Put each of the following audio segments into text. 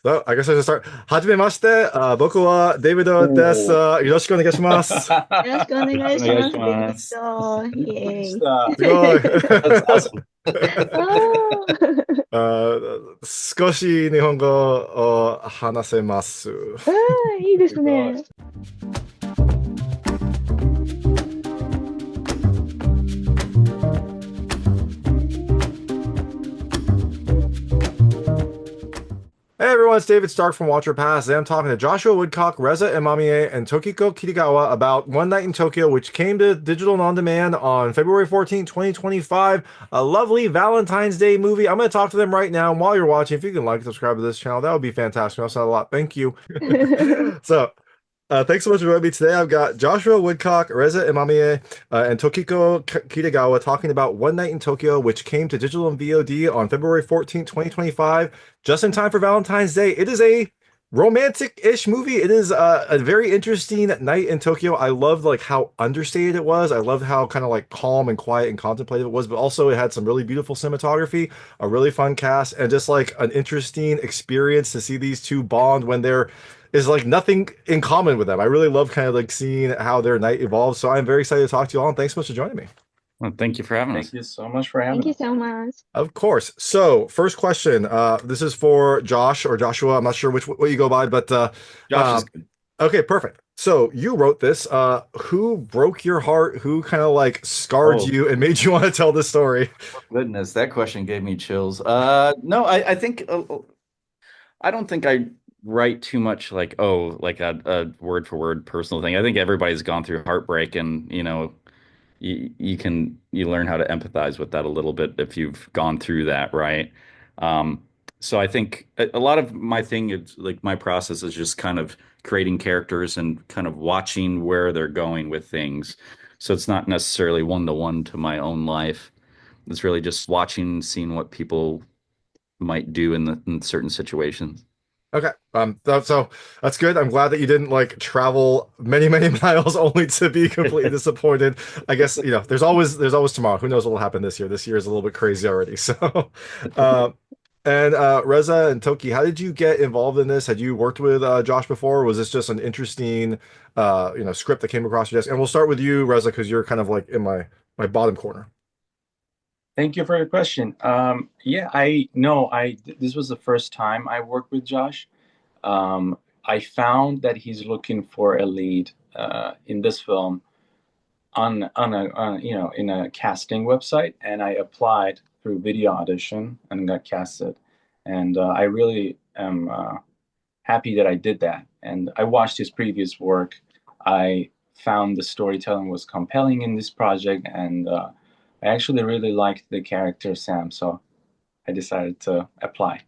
So, I guess I should start. はじめまして、僕はデイビッドです。おお。よろしくお願いします。よろしくおよろし願いします。くお願いしデビッます。ド。イでしエーイ。た。すごい。That's awesome. あー少し日本語を話せます。いいですごい。すね。Hey everyone, it's David Stark from Watcher Pass. Today I'm talking to Joshua Woodcock, Reza Emamiyeh, and Tokiko Kitagawa about One Night in Tokyo, which came to digital on demand on February 14th, 2025. A lovely Valentine's Day movie. I'm going to talk to them right now. And while you're watching, if you can like and subscribe to this channel, that would be fantastic. Also, a lot. Thank you. So, thanks so much for joining me today. I've got Joshua Woodcock, Reza Emamiyeh, and Tokiko Kitagawa talking about One Night in Tokyo, which came to digital and VOD on February 14th, 2025, just in time for Valentine's Day. It is a romantic-ish movie. It is a very interesting night in Tokyo. I loved like how understated it was. I loved how kind of like calm and quiet and contemplative it was, but also it had some really beautiful cinematography, a really fun cast, and just like an interesting experience to see these two bond when they're is like nothing in common with them. I really love kind of like seeing how their night evolves. So I'm very excited to talk to you all, and thanks so much for joining me. Well, thank you for having us. Thank You so much for having you us. so much. Of course. So first question. This is for Josh or Joshua. I'm not sure which what you go by, but Josh is good. okay, perfect. So you wrote this. Who broke your heart? Who kind of like scarred Oh, you and made you want to tell this story? goodness, that question gave me chills. No, I think I don't think I write too much like, oh, like a word for word personal thing. I think everybody's gone through heartbreak, and you learn how to empathize with that a little bit if you've gone through that, right? Um, so I think a lot of my thing is like my process is just kind of creating characters and kind of watching where they're going with things. So it's not necessarily one to one to my own life. It's really just watching, seeing what people might do in certain situations. Okay. So that's good. I'm glad that you didn't like travel many, many miles only to be completely disappointed. I guess, there's always tomorrow. Who knows what will happen this year? This year is a little bit crazy already. So, uh, and Reza and Toki, how did you get involved in this? Had you worked with Josh before, or was this just an interesting script that came across your desk? And we'll start with you, Reza, because you're kind of like in my bottom corner. Thank you for your question. Yeah, I know this was the first time I worked with Josh. I found that he's looking for a lead in this film in a casting website, and I applied through video audition and got casted. And I really am happy that I did that. And I watched his previous work. I found the storytelling was compelling in this project, and I actually really liked the character Sam, so I decided to apply.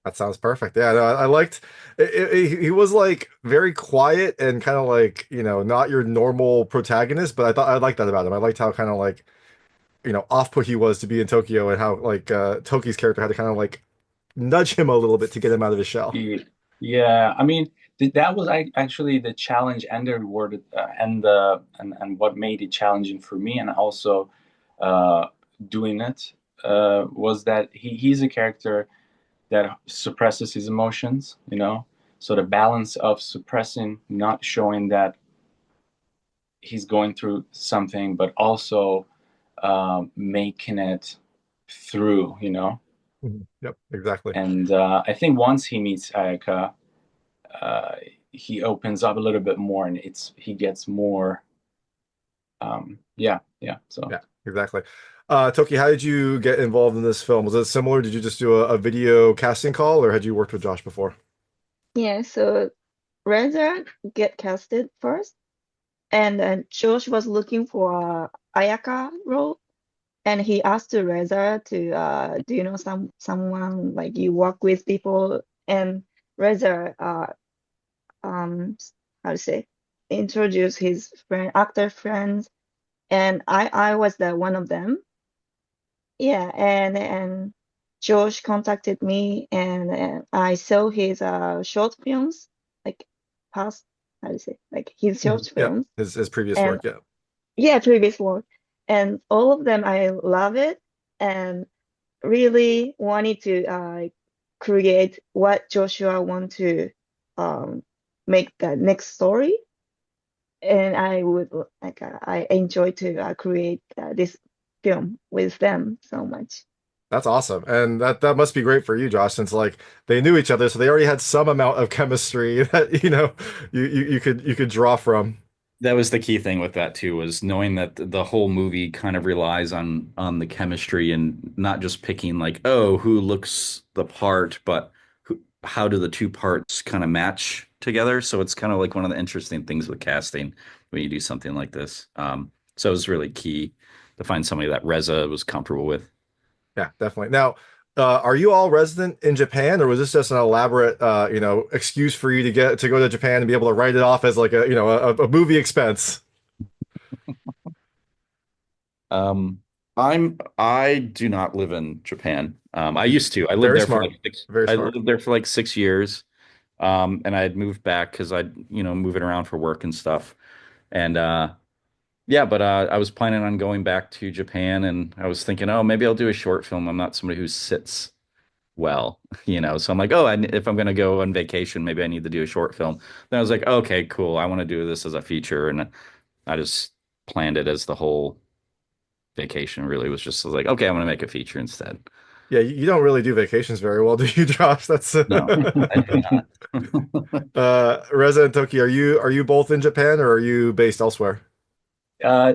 That sounds perfect. Yeah, no, I liked he was like very quiet and kind of like, not your normal protagonist, but I liked that about him. I liked how kind of like, off-put he was to be in Tokyo and how like Toki's character had to kind of like nudge him a little bit to get him out of his shell. Yeah, I mean that was actually the challenge and the reward, and what made it challenging for me, and also uh, doing it was that he's a character that suppresses his emotions, you know. So the balance of suppressing, not showing that he's going through something, but also making it through, you know. Mhm. Yep, exactly. And I think once he meets Ayaka, uh, he opens up a little bit more, and he gets more. Yeah. So Yeah, exactly. Toki, how did you get involved in this film? Was it similar? Did you just do a video casting call, or had you worked with Josh before? Yeah, so Reza get casted first, and then Josh was looking for a Ayaka role, and he asked Reza to, do you know someone like you work with people, and Reza, um, how to say, introduce his actor friends, and I was the one of them. Yeah, and Josh contacted me, and I saw his short films, like past, how to say, like his short Mhm. Yeah, films, his previous and work. Yeah. yeah, previous work, and all of them I love it, and really wanted to create what Joshua want to um make the next story. And I would I enjoy to create this film with them so much. That's awesome. And that must be great for you, Josh, since like they knew each other, so they already had some amount of chemistry that, you could draw from. That was the key thing with that too, was knowing that the whole movie kind of relies on the chemistry and not just picking like, oh, who looks the part, but how do the two parts kind of match together? So it's kind of like one of the interesting things with casting when you do something like this. So it was really key to find somebody that Reza was comfortable with. Yeah, definitely. Now, are you all resident in Japan, or was this just an elaborate, excuse for you to go to Japan and be able to write it off as like a movie expense? Um, I do not live in Japan. I used to. I lived Very there for smart. like six. Very I smart. lived there for like 6 years. And I had moved back because moving around for work and stuff. And yeah, but I was planning on going back to Japan, and I was thinking, oh, maybe I'll do a short film. I'm not somebody who sits well, So I'm like, oh, if I'm gonna go on vacation, maybe I need to do a short film. Then I was like, okay, cool. I want to do this as a feature, and I just planned it as the whole vacation. Really was just like, okay, I'm gonna make a feature instead. Yeah, you don't really do vacations very well, do you, Josh? That's No, I do not. Resident Toki, are you both in Japan or are you based elsewhere?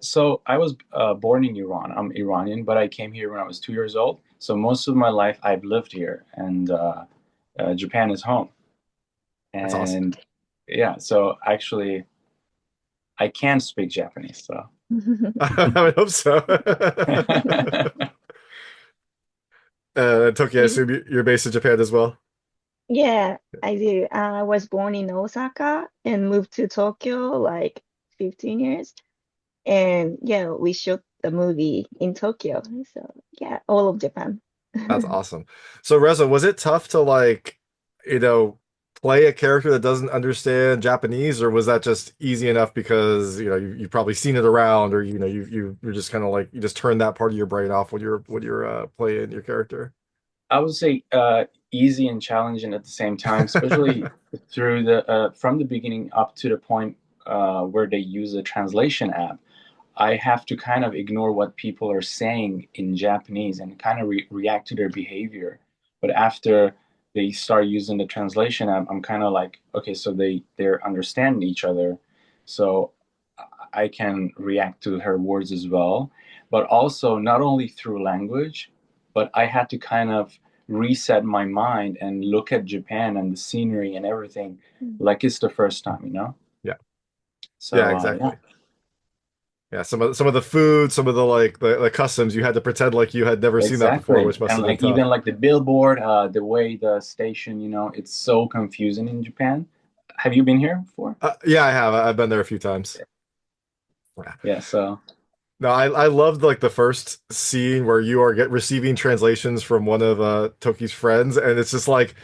So I was born in Iran. I'm Iranian, but I came here when I was 2 years old. So most of my life I've lived here, and Japan is home. That's awesome. And yeah, so actually I can speak Japanese. So I would hope so. Toki, I assume you're based in Japan as well. Yeah, I do. I was born in Osaka and moved to Tokyo like 15 years. And yeah, we shot the movie in Tokyo. So yeah, all of Japan. That's awesome. So Reza, was it tough to like, you know, play a character that doesn't understand Japanese, or was that just easy enough because, you've probably seen it around, or you're just kind of like you just turn that part of your brain off when you're playing your character? I would say easy and challenging at the same time, especially through the from the beginning up to the point where they use a translation app. I have to kind of ignore what people are saying in Japanese and kind of react to their behavior. But after they start using the translation app, I'm kind of like, okay, so they're understanding each other, so I can react to her words as well. But also not only through language, but I had to kind of reset my mind and look at Japan and the scenery and everything like it's the first time, you know? Yeah. Yeah, So yeah. exactly. Yeah, some of the food, some of the like the customs, you had to pretend like you had never seen that before, Exactly. which must And have been like tough. even like the billboard, the way the station, it's so confusing in Japan. Have you been here before? Yeah, I have. I've been there a few times. Yeah. Yeah, so No, I loved like the first scene where you are receiving translations from one of Toki's friends, and it's just like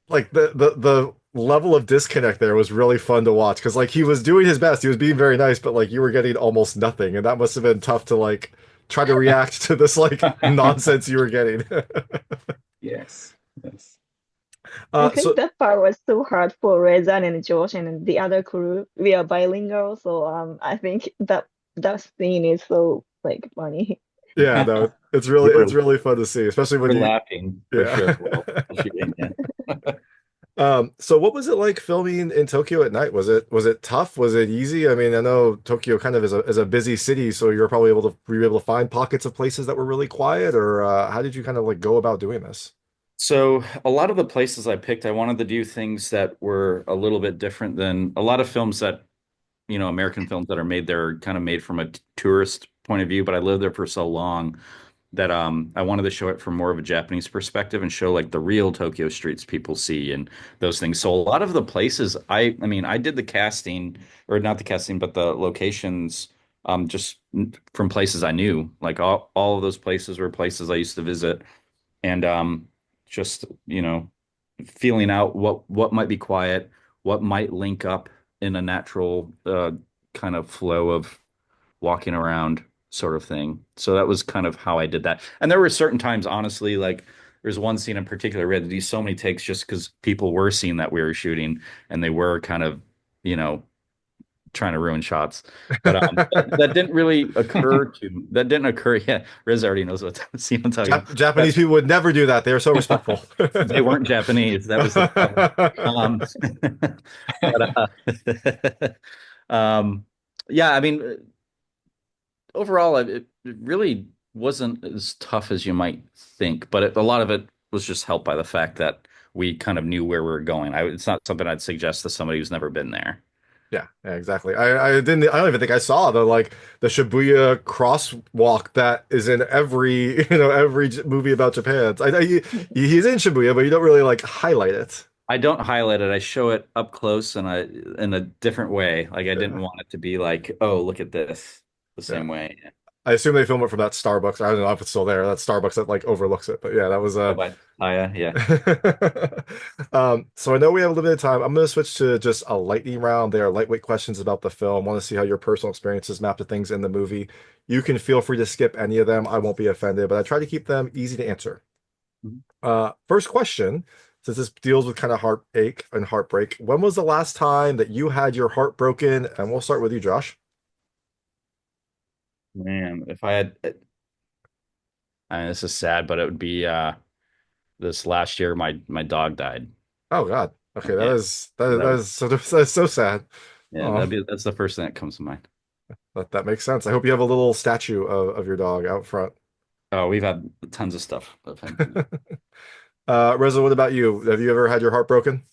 the level of disconnect there was really fun to watch because like he was doing his best, he was being very nice, but like you were getting almost nothing, and that must have been tough to like try to react to this like nonsense you were getting. yes. Yes. I So think that part was so hard for Reza and Josh and the other crew. We are bilingual, so I think that scene is so like funny. yeah, no, it's We really were it's really fun to see, especially when we're you laughing for sure. yeah. Well, shooting, yeah. So what was it like filming in Tokyo at night? Was it tough? Was it easy? I mean, I know Tokyo kind of is a busy city, so you're probably were you able to find pockets of places that were really quiet, or how did you kind of like go about doing this? So a lot of the places I picked, I wanted to do things that were a little bit different than a lot of films that, American films that are made there are kind of made from a tourist point of view, but I lived there for so long that I wanted to show it from more of a Japanese perspective and show like the real Tokyo streets people see and those things. So a lot of the places I mean, I did the casting or not the casting, but the locations just from places I knew. Like all of those places were places I used to visit and just feeling out what might be quiet, what might link up in a natural kind of flow of walking around sort of thing. So that was kind of how I did that. And there were certain times, honestly, like there's one scene in particular we had to do so many takes just because people were seeing that we were shooting and they were kind of, you know, trying to ruin shots. But that didn't really occur to that didn't occur. Yeah, Riz already knows what scene I'm talking about. Japanese That people would never do that. They are so respectful. they weren't Japanese. That was the problem. Um, but um, yeah, I mean, overall, it really wasn't as tough as you might think, but a lot of it was just helped by the fact that we kind of knew where we were going. It's not something I'd suggest to somebody who's never been there. Yeah, exactly. I don't even think I saw the Shibuya crosswalk that is in every every movie about Japan. He's in Shibuya, but you don't really like highlight it. I don't highlight it. I show it up close in a different way. Like I didn't Yeah, want it to be like, oh, look at this the yeah. same way. I assume they film it from that Starbucks. I don't know if it's still there. That Starbucks that like overlooks it. But yeah, that was Oh, by Aya, yeah. So I know we have a limited time. I'm going to switch to just a lightning round. They are lightweight questions about the film. Want to see how your personal experiences map to things in the movie. You can feel free to skip any of them. I won't be offended, but I try to keep them easy to answer. Mhm. First question, since this deals with kind of heartache and heartbreak, when was the last time that you had your heart broken? And we'll start with you, Josh. Man, if I had, I mean, this is sad, but it would be this last year my dog died. Oh God. Okay, Yeah, that that is so that's so sad. yeah, Oh, that's the first thing that comes to mind. that makes sense. I hope you have a little statue of your dog out front. Oh, we've had tons of stuff of him. Reza, what about you? Have you ever had your heart broken?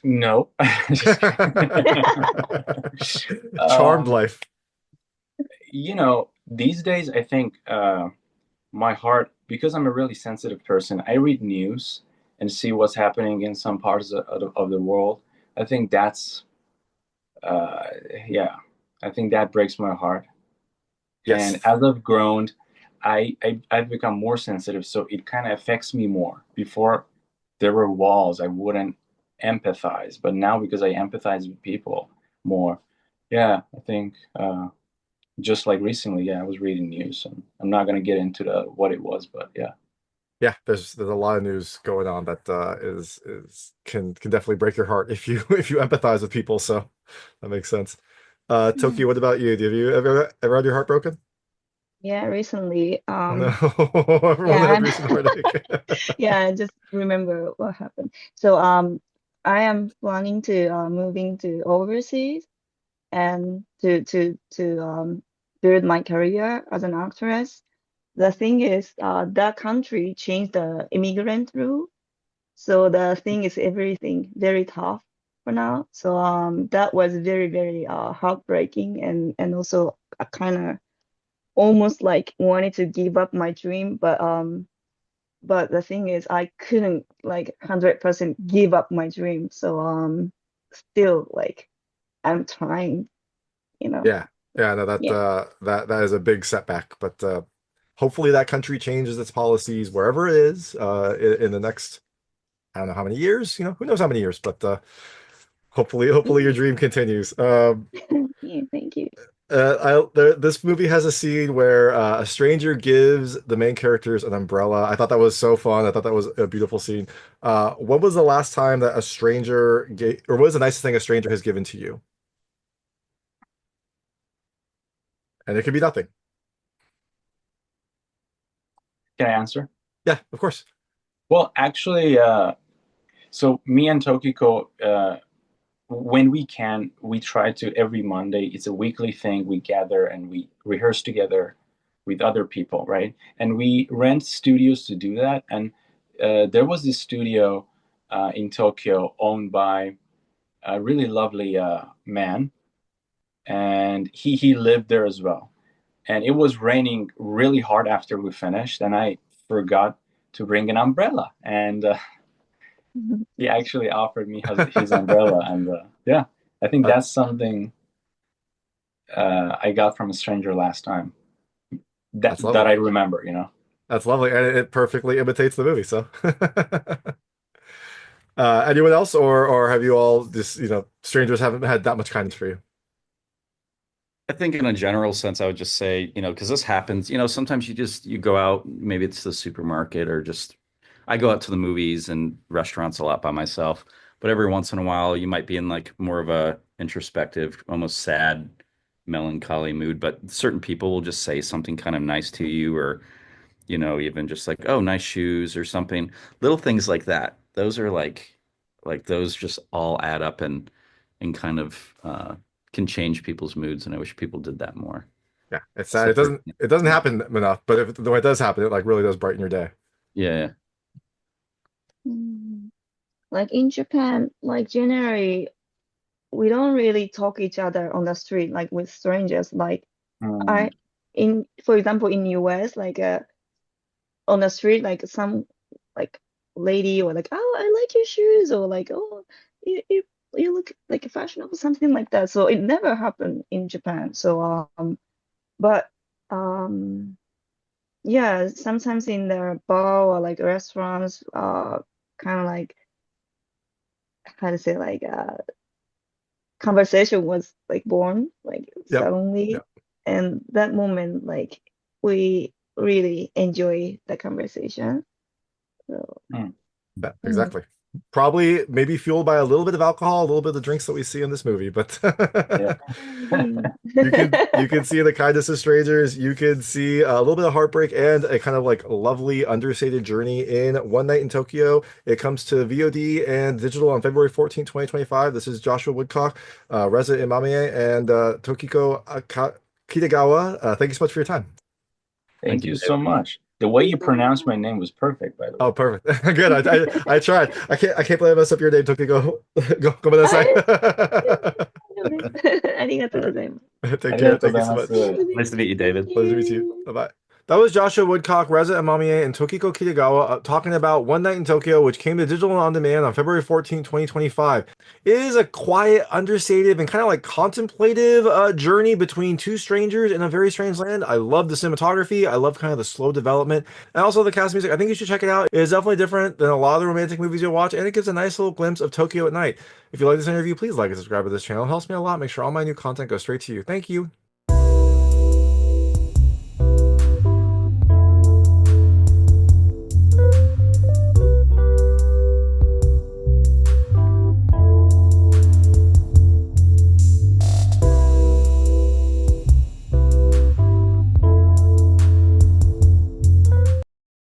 No. Just kidding. Charmed Um, life. these days I think my heart, because I'm a really sensitive person, I read news and see what's happening in some parts of the world. I think that's, uh, yeah, I think that breaks my heart. And Yes. as I've grown, I've become more sensitive, so it kind of affects me more. Before there were walls, I wouldn't empathize, but now because I empathize with people more, yeah, I think just like recently, yeah, I was reading news, and I'm not gonna get into the what it was, but yeah. Yeah, there's a lot of news going on that is can definitely break your heart if you if you empathize with people. So that makes sense. Toki, what about you? Have you ever had your heart broken? Yeah, recently. Oh no, Yeah, everyone had recent heartache. yeah, I just remember what happened. So, I am planning to moving to overseas and to build my career as an actress. The thing is, that country changed the immigrant rule. So the thing is everything very tough for now. So that was very, very heartbreaking and also a kind of almost like wanted to give up my dream, but the thing is I couldn't like 100% give up my dream. So still like I'm trying, you know. Yeah, yeah, no, Yeah. that is a big setback, but hopefully that country changes its policies wherever it is in the next I don't know how many years, who knows how many years, but hopefully your dream continues. Yeah, thank you. This movie has a scene where a stranger gives the main characters an umbrella. I thought that was so fun. I thought that was a beautiful scene. When was the last time that a stranger gave, or what is the nicest thing a stranger has given to you? And it could be nothing. Can I answer? Yeah, of course. Well, actually, so me and Tokiko, when we can, we try to every Monday. It's a weekly thing. We gather and we rehearse together with other people, right? And we rent studios to do that. And there was this studio in Tokyo owned by a really lovely man, and he lived there as well. And it was raining really hard after we finished, and I forgot to bring an umbrella, and he actually offered me his umbrella, and yeah, I think That, that's something I got from a stranger last time that that's that lovely. I remember. That's lovely, and it perfectly imitates the movie. So, anyone else, or have you all just strangers haven't had that much kindness for you? I think in a general sense, I would just say, because this happens, sometimes you go out, maybe it's the supermarket or just I go out to the movies and restaurants a lot by myself, but every once in a while you might be in like more of a introspective, almost sad, melancholy mood, but certain people will just say something kind of nice to you or even just like, oh, nice shoes or something. Little things like that. Those are like those just all add up and kind of can change people's moods, and I wish people did that more. Yeah, it's sad. So It for doesn't happen enough, but if when it does happen, it like really does brighten your day. yeah. Mm. Like in Japan, like generally, we don't really talk each other on the street, like with strangers. Like Mm. I, for example, in US, like on the street, like some like lady or like, oh, I like your shoes, or like, oh, you look like fashionable, something like that. So it never happened in Japan. So but um, yeah, sometimes in the bar or like restaurants, kind of like how to say like conversation was like born like Yep. suddenly, Yep. and that moment like we really enjoy the conversation. So Mm. Yeah, mm. exactly. Probably maybe fueled by a little bit of alcohol, a little bit of the drinks that we see in this movie, but Yeah. Maybe. you can see the kindness of strangers. You can see a little bit of heartbreak and a kind of like lovely understated journey in One Night in Tokyo. It comes to VOD and digital on February 14th, 2025. This is Joshua Woodcock, Reza Emamiyeh, and Tokiko Kitagawa. Thank you so much for your time. Thank Thank you, you David. so much. The way you pronounce my name was perfect, by the way. Oh, perfect. Good. I tried. I can't believe I messed up your name, Tokiko. Go I Go ありがとうございます。Take care. Thank you so much. ありがとうございます。Nice to meet you, Thank David. Pleasure to meet you. you. Bye bye. That was Joshua Woodcock, Reza Emamiyeh, and Tokiko Kitagawa talking about One Night in Tokyo, which came to digital and on demand on February 14th, 2025. It is a quiet, understated, and kind of like contemplative journey between two strangers in a very strange land. I love the cinematography. I love kind of the slow development. And also the cast music. I think you should check it out. It is definitely different than a lot of the romantic movies you'll watch, and it gives a nice little glimpse of Tokyo at night. If you like this interview, please like and subscribe to this channel. It helps me a lot. Make sure all my new content goes straight to you. Thank you.